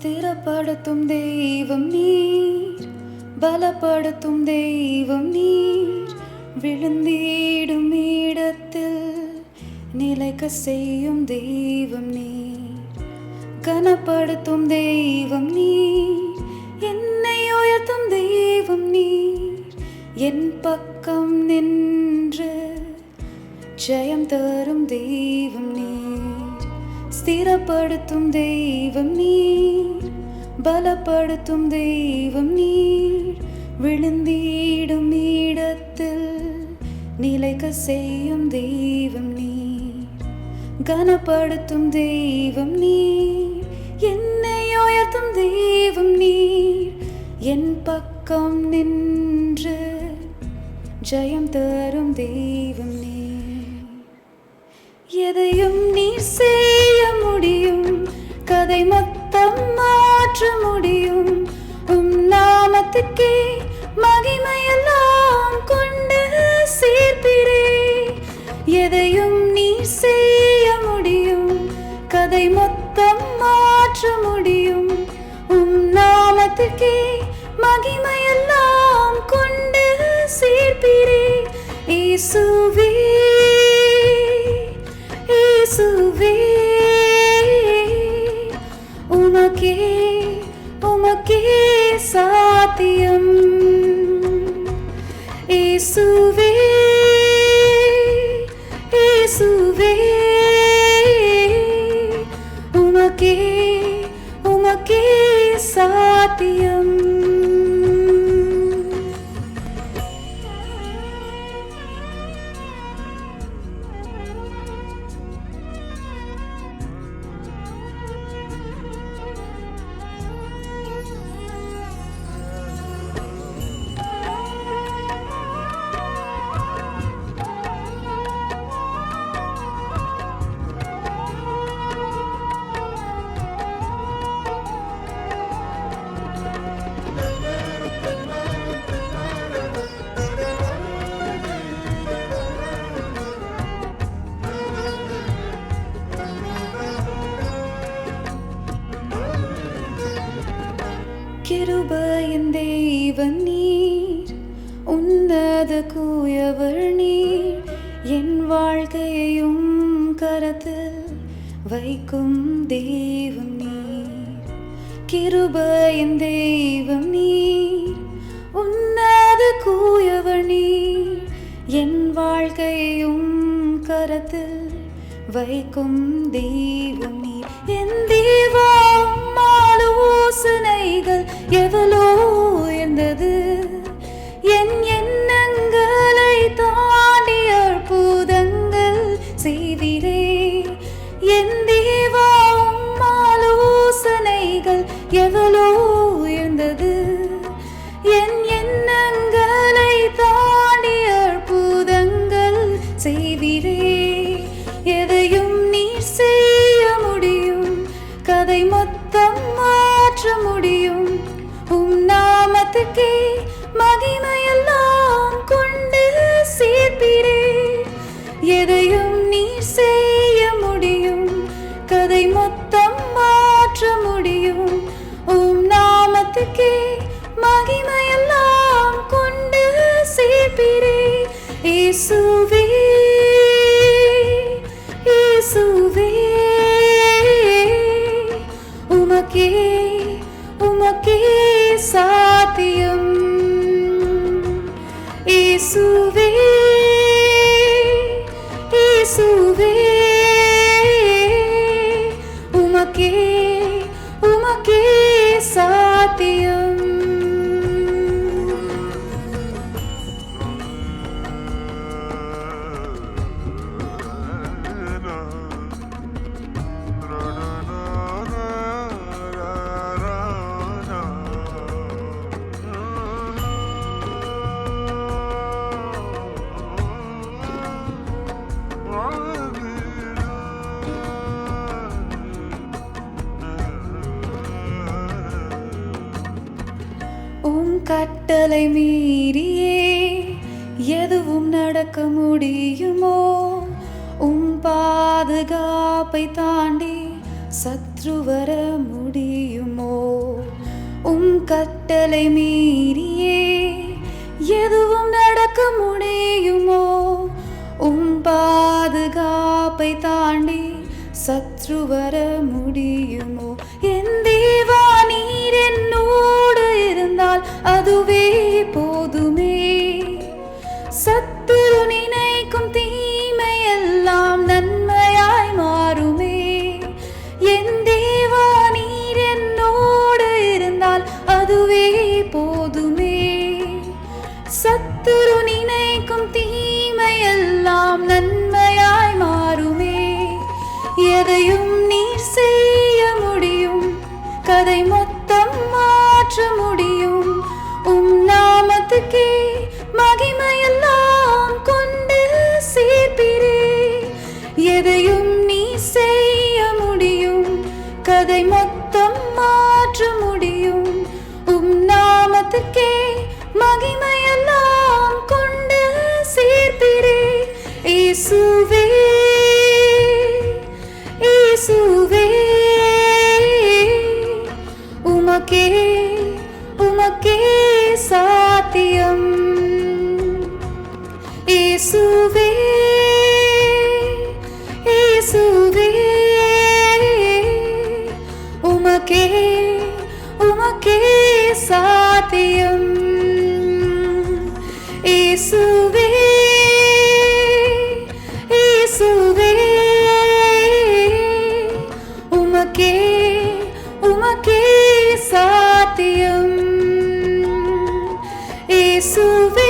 ஸ்திரப்படுத்தும் தெய்வம் நீர், பலப்படுத்தும் தெய்வம் நீர், விழுந்திடும் இடத்தில் நிலைக்க செய்யும் தெய்வம் நீர், கனப்படுத்தும் தெய்வம் நீர், என்னை உயர்த்தும் தெய்வம் நீர், என் பக்கம் நின்று ஜெயம் தரும் தெய்வம் நீர், ஸ்திரப்படுத்தும் தெய்வம் நீர், பலப்படுத்தும் தெய்வம் நீர், விழுந்திடும் இடத்தில் நிலைக்க செய்யும் தெய்வம் நீர், கனப்படுத்தும் தெய்வம் நீர், என்னை உயர்த்தும் தெய்வம் நீர், என் பக்கம் நின்று ஜெயம் தரும் தெய்வம் நீர். எதையும் நீர் செய்ய முடியும், கதை மொத்தம் மாற்ற முடியும், உம் நாமத்துக்கே மகிமையெல்லாம் கொண்டு சேர்ப்பிரே. எதையும் நீர் செய்ய முடியும், கதை மொத்தம் மாற்ற முடியும், உம் நாமத்துக்கே மகிமையெல்லாம் கொண்டு சேர்ப்பிரே. இயேசுவே இயேசுவே, உமக்கே உமக்கே சாத்தியம். இயேசுவே இயேசுவே, உமக்கே உமக்கே சாத்தியம். கிருபையின் தேவன் நீர், உன்னத கூயவர் நீர், என் வாழ்க்கையையும் கரத்தில் வைக்கும் தெய்வம் நீர். கிருபையின் தெய்வம் நீர், உன்னத கூயவர் நீர், என் வாழ்க்கையையும் கரத்தில் வைக்கும் தெய்வம் நீர். என் தேவா ஆலோசனைகள் எவ்வளோ உயர்ந்தது, என் எண்ணங்களை தாண்டி அற்புதங்கள் செய்வீரே. என் தேவா ஆலோசனைகள் எவ்வளோ உயர்ந்தது, என் எண்ணங்களை தாண்டி அற்புதங்கள் செய்வீரே. எதையும் நீர் செய்ய முடியும், கதை மொத்தம் மாற்ற முடியும், உம் நாமத்துக்கே மகிமையெல்லாம் கொண்டு சேர்ப்பிரே. எதையும் நீர் செய்ய முடியும், கதை மொத்தம் மாற்ற முடியும், உம் நாமத்துக்கே மகிமையெல்லாம் கொண்டு சேர்ப்பிரே. இயேசுவே இயேசுவே, உமக்கே உமக்கே சாத்தியம். இயேசுவே இயேசுவே, உமக்கே உமக்கே சாத்தியம். உம் கட்டளை மீறியே எதுவும் நடக்க முடியுமோ? உம் பாதுகாப்பை தாண்டி சத்ரு சத்ரு வர முடியுமோ? கட்டளை மீறியே எதுவும் நடக்க முடியுமோ? பாதுகாப்பை தாண்டி சத்ரு வர முடியுமோ? என் தேவா, நீர் என்னோடு இருந்தால் அதுவே போதுமே. சத்துரு நினைக்கும் தீமை எல்லாம் நன்மையாய் மாறுமே. என் தேவா, நீர் என்னோடு இருந்தால் அதுவே போதுமே. சத்துரு நினைக்கும் தீமை எல்லாம் நன்மையாய் மாறுமே. எதையும் நீர் செய்ய முடியும், கதை மொத்தம் மாற்ற முடியும். நாமத்துக்கே மகிமையெல்லாம் கொண்டு சேர்ப்பீரே. எதையும் நீ செய்ய முடியும், கதை மொத்தம் மாற்ற முடியும். நாமத்துக்கே மகிமையெல்லாம் கொண்டு சேர்ப்பீரே. இயேசுவே, இயேசுவே, உமக்கே உமக்கே சாத்தியம். இயேசுவே, இயேசுவே, உமக்கே உமக்கே சாத்தியம். இயேசுவே, இயேசுவே, உமக்கே உமக்கே சாத்தியம். இயேசுவே.